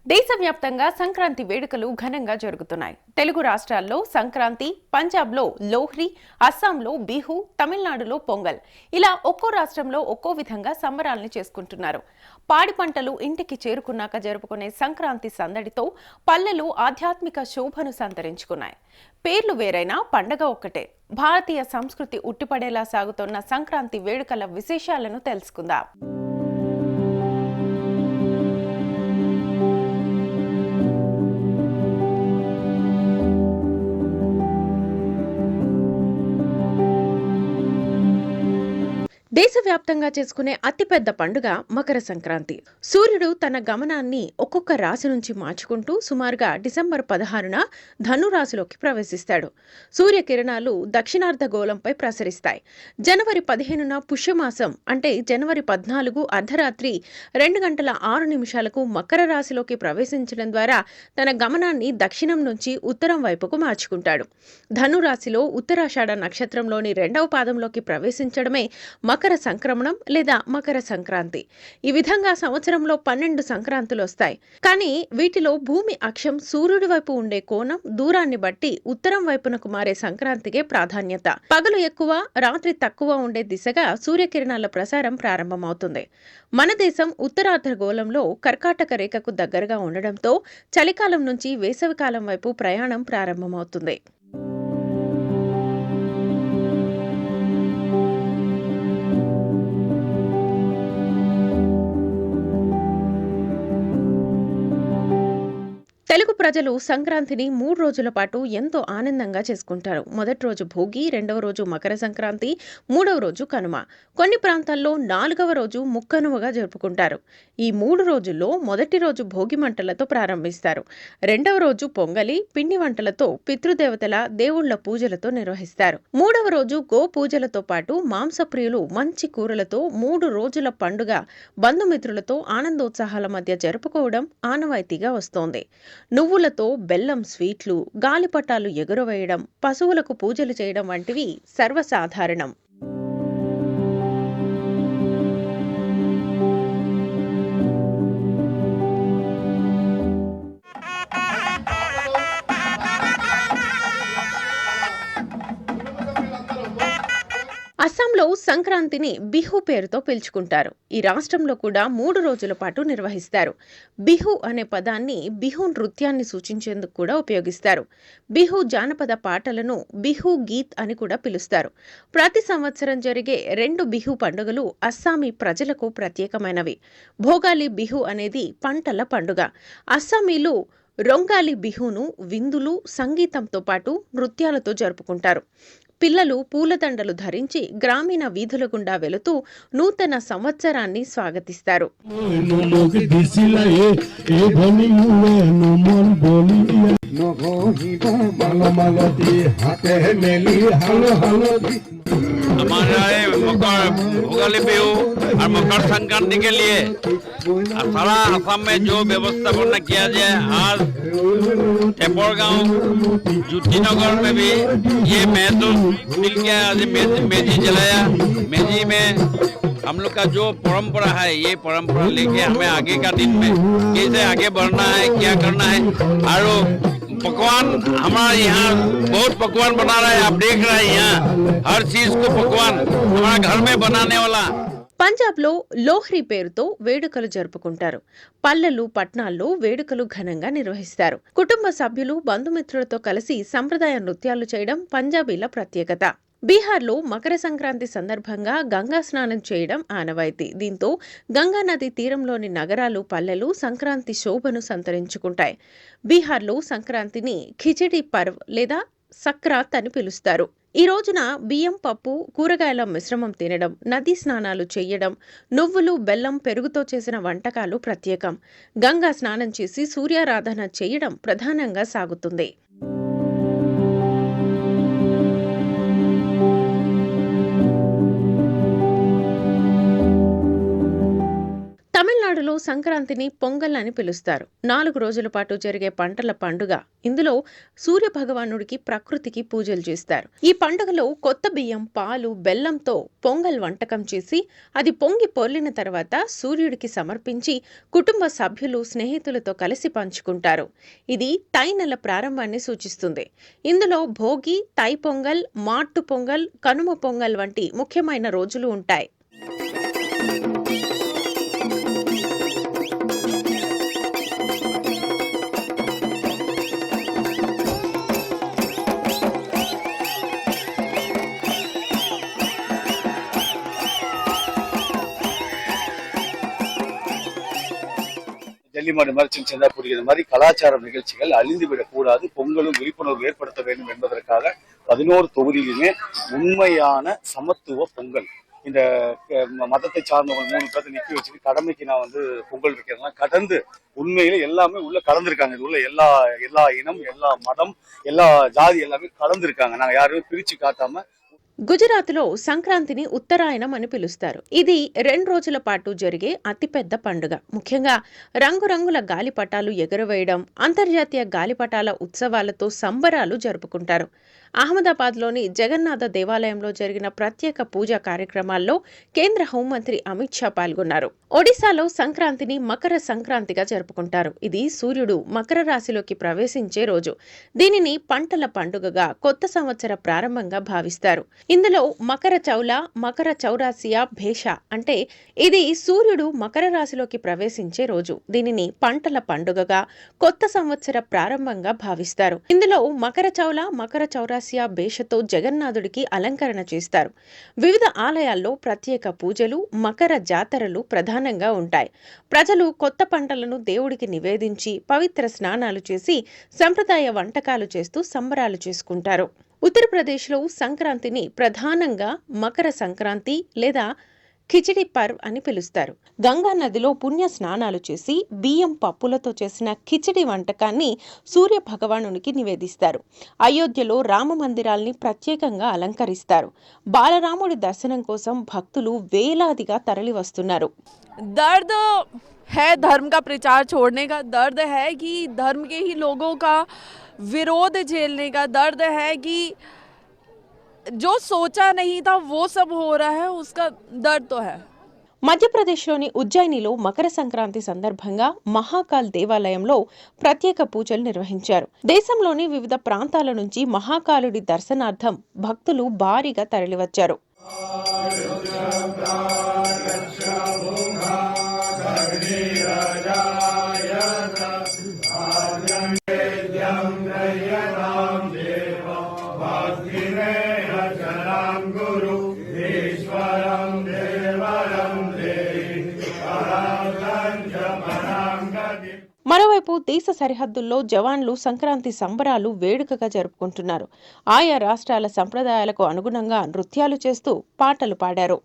దేశవ్యాప్తంగా సంక్రాంతి వేడుకలు ఘనంగా జరుగుతున్నాయి. తెలుగు రాష్ట్రాల్లో సంక్రాంతి, పంజాబ్లో లోహ్రీ, అస్సాంలో బిహు, తమిళనాడులో పొంగల్ ఇలా ఒక్కో రాష్ట్రంలో ఒక్కో విధంగా సంబరాల్ని చేసుకుంటున్నారు. పాడి పంటలు ఇంటికి చేరుకున్నాక జరుపుకునే సంక్రాంతి సందడితో పల్లెలు ఆధ్యాత్మిక శోభను సంతరించుకున్నాయి. పేర్లు వేరైనా పండగ ఒక్కటే. భారతీయ సంస్కృతి ఉట్టిపడేలా సాగుతున్న సంక్రాంతి వేడుకల విశేషాలను తెలుసుకుందాం. దేశవ్యాప్తంగా చేసుకునే అతిపెద్ద పండుగ మకర సంక్రాంతి. సూర్యుడు తన గమనాన్ని ఒక్కొక్క రాశి నుంచి మార్చుకుంటూ సుమారుగా డిసెంబర్ 16న ధనురాశిలోకి ప్రవేశిస్తాడు. సూర్యకిరణాలు దక్షిణార్ధ గోళంపై ప్రసరిస్తాయి. జనవరి 15న పుష్యమాసం అంటే జనవరి 14 అర్ధరాత్రి 2 గంటల 6 నిమిషాలకు మకర రాశిలోకి ప్రవేశించడం ద్వారా తన గమనాన్ని దక్షిణం నుంచి ఉత్తరం వైపుకు మార్చుకుంటాడు. ధనురాశిలో ఉత్తరాషాఢ నక్షత్రంలోని 2వ పాదంలోకి ప్రవేశించడమే మకర సంక్రమణం లేదా మకర సంక్రాంతి. ఈ విధంగా సంవత్సరంలో 12 సంక్రాంతులు వస్తాయి. కానీ వీటిలో భూమి అక్షం సూర్యుడి వైపు ఉండే కోణం దూరాన్ని బట్టి ఉత్తరం వైపునకు మారే సంక్రాంతికే ప్రాధాన్యత. పగలు ఎక్కువ, రాత్రి తక్కువ ఉండే దిశగా సూర్యకిరణాల ప్రసారం ప్రారంభమవుతుంది. మన దేశం ఉత్తరార్ధగోళంలో కర్కాటక రేఖకు దగ్గరగా ఉండడంతో చలికాలం నుంచి వేసవికాలం వైపు ప్రయాణం ప్రారంభమవుతుంది. తెలుగు ప్రజలు సంక్రాంతిని 3 రోజుల పాటు ఎంతో ఆనందంగా చేసుకుంటారు. మొదటి రోజు భోగి, రెండవ రోజు మకర సంక్రాంతి, మూడవ రోజు కనుమ. కొన్ని ప్రాంతాల్లో 4వ రోజు ముక్కనుమగా జరుపుకుంటారు. ఈ 3 రోజుల్లో మొదటి రోజు భోగి మంటలతో ప్రారంభిస్తారు. రెండవ రోజు పొంగలి, పిండి వంటలతో పితృదేవతల, దేవుళ్ల పూజలతో నిర్వహిస్తారు. మూడవ రోజు గో పూజలతో పాటు మాంసప్రియులు మంచి కూరలతో 3 రోజుల పండుగ బంధుమిత్రులతో ఆనందోత్సాహాల మధ్య జరుపుకోవడం ఆనవాయితీగా వస్తోంది. నువ్వులతో బెల్లం స్వీట్లు, గాలిపటాలు ఎగురవేయడం, పశువులకు పూజలు చేయడం వంటివి సర్వసాధారణం. అస్సాంలో సంక్రాంతిని బిహు పేరుతో పిలుచుకుంటారు. ఈ రాష్ట్రంలో కూడా 3 రోజుల పాటు నిర్వహిస్తారు. బిహు అనే పదాన్ని బిహు నృత్యాన్ని సూచించేందుకు కూడా ఉపయోగిస్తారు. బిహు జానపద పాటలను బిహు గీత్ అని కూడా పిలుస్తారు. ప్రతి సంవత్సరం జరిగే 2 బిహు పండుగలు అస్సామీ ప్రజలకు ప్రత్యేకమైనవి. భోగాలి బిహు అనేది పంటల పండుగ. అస్సామీలు రొంగాలి బిహును విందులు, సంగీతంతో పాటు నృత్యాలతో జరుపుకుంటారు. పిల్లలు పూలదండలు ధరించి గ్రామీణ వీధుల గుండా వెళుతూ నూతన సంవత్సరాన్ని స్వాగతిస్తారు. भोगाली बिहू और मकर संक्रांति के लिए सारा असम में जो व्यवस्थापना किया जाए, आज टेपोर गांव जुटी नगर में भी ये महसूस मिल गया। आज मेजी जलाया। मेजी में हम लोग का जो परंपरा है, ये परंपरा लेके हमें आगे का दिन में कैसे आगे बढ़ना है, क्या करना है। और पकवान हमारा यहाँ बहुत पकवान बना रहा है। आप देख रहे हैं यहाँ हर चीज को पकवान हमारा घर में बनाने वाला। పంజాబ్లో లోహ్రీ పేరుతో వేడుకలు జరుపుకుంటారు. పల్లెలు, పట్నాల్లో వేడుకలు ఘనంగా నిర్వహిస్తారు. కుటుంబ సభ్యులు, బంధుమిత్రులతో కలిసి సంప్రదాయ నృత్యాలు చేయడం పంజాబీల ప్రత్యేకత. బీహార్లో మకర సంక్రాంతి సందర్భంగా గంగా స్నానం చేయడం ఆనవాయితీ. దీంతో గంగా నది తీరంలోని నగరాలు, పల్లెలు సంక్రాంతి శోభను సంతరించుకుంటాయి. బీహార్లో సంక్రాంతిని ఖిచడి పర్వ్ లేదా సక్రాత్ అని పిలుస్తారు. ఈ రోజున బియ్యం, పప్పు, కూరగాయల మిశ్రమం తినడం, నదీ స్నానాలు చేయడం, నువ్వులు, బెల్లం, పెరుగుతో చేసిన వంటకాలు ప్రత్యేకం. గంగా స్నానం చేసి సూర్యారాధన చేయడం ప్రధానంగా సాగుతుంది. తమిళనాడులో సంక్రాంతిని పొంగల్ అని పిలుస్తారు. 4 రోజుల పాటు జరిగే పంటల పండుగ. ఇందులో సూర్య భగవానుడికి ప్రకృతికి పూజలు చేస్తారు. ఈ పండుగలో కొత్త బియ్యం, పాలు, బెల్లంతో పొంగల్ వంటకం చేసి అది పొంగి పొర్లిన తర్వాత సూర్యుడికి సమర్పించి కుటుంబ సభ్యులు, స్నేహితులతో కలిసి పంచుకుంటారు. ఇది తై నెల ప్రారంభాన్ని సూచిస్తుంది. ఇందులో భోగి, తై పొంగల్, మాట్టు పొంగల్, కనుమ పొంగల్ వంటి ముఖ్యమైన రోజులు ఉంటాయి. ஜல்லிமாடு மாதிரி சின்ன சின்னதாக பிடிக்கிற மாதிரி கலாச்சார நிகழ்ச்சிகள் அழிந்துவிடக் கூடாது, பொங்கலும் விழிப்புணர்வு ஏற்படுத்த வேண்டும் என்பதற்காக 11 தொகுதியிலுமே உண்மையான சமத்துவ பொங்கல். இந்த மதத்தை சார்ந்தவங்க 3 பேர்த்த நிக்க வச்சுட்டு கடமைக்கு நான் பொங்கல் வைக்கிறதுலாம் கடந்து உண்மையில எல்லாமே உள்ள கலந்துருக்காங்க. இது உள்ள எல்லா இனம், எல்லா மதம், எல்லா ஜாதி எல்லாமே கலந்துருக்காங்க. நாங்க யாருமே பிரிச்சு காட்டாம. గుజరాత్లో సంక్రాంతిని ఉత్తరాయణం అని పిలుస్తారు. ఇది 2 రోజుల పాటు జరిగే అతిపెద్ద పండుగ. ముఖ్యంగా రంగురంగుల గాలిపటాలు ఎగురవేయడం, అంతర్జాతీయ గాలిపటాల ఉత్సవాలతో సంబరాలు జరుపుకుంటారు. అహ్మదాబాద్లోని జగన్నాథ దేవాలయంలో జరిగిన ప్రత్యేక పూజా కార్యక్రమాల్లో కేంద్ర హోంమంత్రి అమిత్ షా పాల్గొన్నారు. ఒడిశాలో సంక్రాంతిని మకర సంక్రాంతిగా జరుపుకుంటారు. ఇది సూర్యుడు మకర రాశిలోకి ప్రవేశించే రోజు. దీనిని పంటల పండుగగా, కొత్త సంవత్సర ప్రారంభంగా భావిస్తారు. ఇందులో మకర చౌల, మకర చౌరాసియా భేష అంటే ఇది సూర్యుడు మకర రాశిలోకి ప్రవేశించే రోజు. దీనిని పంటల పండుగగా, కొత్త సంవత్సర ప్రారంభంగా భావిస్తారు. ఇందులో మకర చౌల, మకర చౌరాసియా భేషతో జగన్నాథుడికి అలంకరణ చేస్తారు. వివిధ ఆలయాల్లో ప్రత్యేక పూజలు, మకర జాతరలు ప్రధానంగా ఉంటాయి. ప్రజలు కొత్త పంటలను దేవుడికి నివేదించి పవిత్ర స్నానాలు చేసి సంప్రదాయ వంటకాలు చేస్తూ సంబరాలు చేసుకుంటారు. ఉత్తరప్రదేశ్లో సంక్రాంతిని ప్రధానంగా మకర సంక్రాంతి లేదా కిచిడి పర్వ్ అని పిలుస్తారు. గంగా నదిలో పుణ్య స్నానాలు చేసి బియ్యం, పప్పులతో చేసిన కిచిడి వంటకాన్ని సూర్య భగవానునికి నివేదిస్తారు. అయోధ్యలో రామ మందిరాల్ని ప్రత్యేకంగా అలంకరిస్తారు. బాలరాముడి దర్శనం కోసం భక్తులు వేలాదిగా తరలి వస్తున్నారు. दर्द है धर्म का प्रचार छोड़ने का, दर्द है कि धर्म के ही लोगों का विरोध झेलने का, दर्द है कि जो सोचा नहीं था वो सब हो रहा है, उसका दर्द तो है. మధ్యప్రదేశ్లోని ఉజ్జయినిలో మకర సంక్రాంతి సందర్భంగా మహాకాల్ దేవాలయంలో ప్రత్యేక పూజలు నిర్వహించారు. దేశంలోని వివిధ ప్రాంతాల నుంచి మహాకాలుడి దర్శనార్థం భక్తులు భారీగా తరలివచ్చారు. మరోవైపు దేశ సరిహద్దుల్లో జవాన్లు సంక్రాంతి సంబరాలు వేడుకగా జరుపుకుంటున్నారు. ఆయా రాష్ట్రాల సంప్రదాయాలకు అనుగుణంగా నృత్యాలు చేస్తూ పాటలు పాడారు.